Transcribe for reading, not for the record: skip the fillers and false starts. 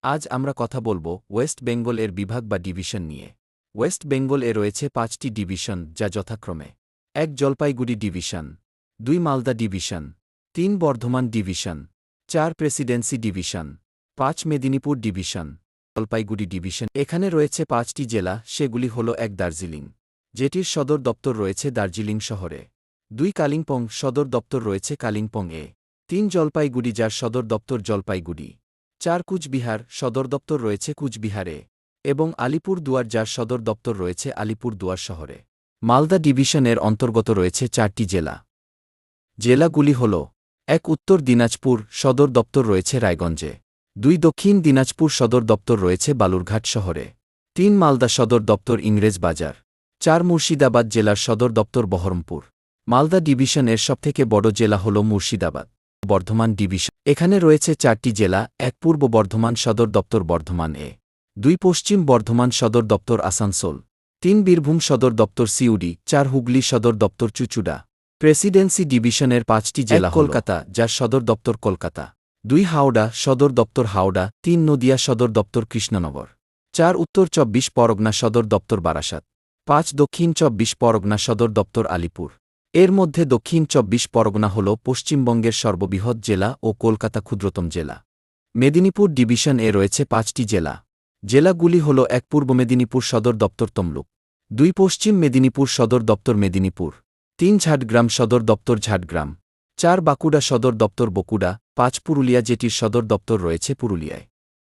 আজ আমরা কথা বলব ওয়েস্ট বেঙ্গল এর বিভাগ বা ডিভিশন নিয়ে। ওয়েস্ট বেঙ্গল এ রয়েছে ৫টি ডিভিশন, যা যথাক্রমে: ১ Jalpaiguri division, ২ Malda division, ৩ Bardhaman division, ৪ Presidency division, ৫ Medinipur division. Jalpaiguri division এখানে রয়েছে ৫টি জেলা, সেগুলি হল: ১ দার্জিলিং, যেটির সদর দপ্তর রয়েছে দার্জিলিং শহরে; ২ কালিম্পং, সদর দপ্তর রয়েছে কালিম্পং এ; ৩ জলপাইগুড়ি, যার সদর দপ্তর জলপাইগুড়ি; ৪ কুচবিহার, সদর দপ্তর রয়েছে কুচবিহারে; এবং আলিপুর দুয়ার, যার সদর দপ্তর রয়েছে আলিপুর দুয়ার শহরে। মালদা ডিভিশনের অন্তর্গত রয়েছে ৪টি জেলা। জেলাগুলি হল: ১ উত্তর দিনাজপুর, সদর দপ্তর রয়েছে রায়গঞ্জে; ২ দক্ষিণ দিনাজপুর, সদর দপ্তর রয়েছে বালুরঘাট শহরে; ৩ মালদা, সদর দপ্তর ইংরেজ বাজার; ৪ মুর্শিদাবাদ, জেলার সদর দপ্তর বহরমপুর। মালদা ডিভিশন এর সবথেকে বড় জেলা হল মুর্শিদাবাদ। বর্ধমান ডিভিশন এখানে রয়েছে ৪টি জেলা: ১ পূর্ব বর্ধমান, সদর দপ্তর বর্ধমান এ; ২ পশ্চিম বর্ধমান, সদর দপ্তর আসানসোল; ৩ বীরভূম, সদর দপ্তর সিউড়ি; ৪ হুগলি, সদর দপ্তর চুঁচুড়া। প্রেসিডেন্সি ডিভিশনের ৫টি জেলা হল: কলকাতা, যার সদর দপ্তর কলকাতা; ২ হাওড়া, সদর দপ্তর হাওড়া; ৩ নদিয়া, সদর দপ্তর কৃষ্ণনগর; ৪ উত্তর ২৪ পরগনা, সদর দপ্তর বারাসাত; ৫ দক্ষিণ ২৪ পরগনা, সদর দপ্তর আলিপুর। এর মধ্যে দক্ষিণ ২৪ পরগনা হল পশ্চিমবঙ্গের সর্ববৃহৎ জেলা ও কলকাতা ক্ষুদ্রতম জেলা। মেদিনীপুর ডিভিশন এ রয়েছে ৫টি জেলা। জেলাগুলি হল: ১ পূর্ব মেদিনীপুর, সদর দপ্তর তমলুক; ২ পশ্চিম মেদিনীপুর, সদর দপ্তর মেদিনীপুর; ৩ ঝাড়গ্রাম, সদর দপ্তর ঝাড়গ্রাম; ৪ বাঁকুড়া, সদর দপ্তর বকুড়া; ৫ পুরুলিয়া, যেটির সদর দপ্তর রয়েছে পুরুলিয়ায়।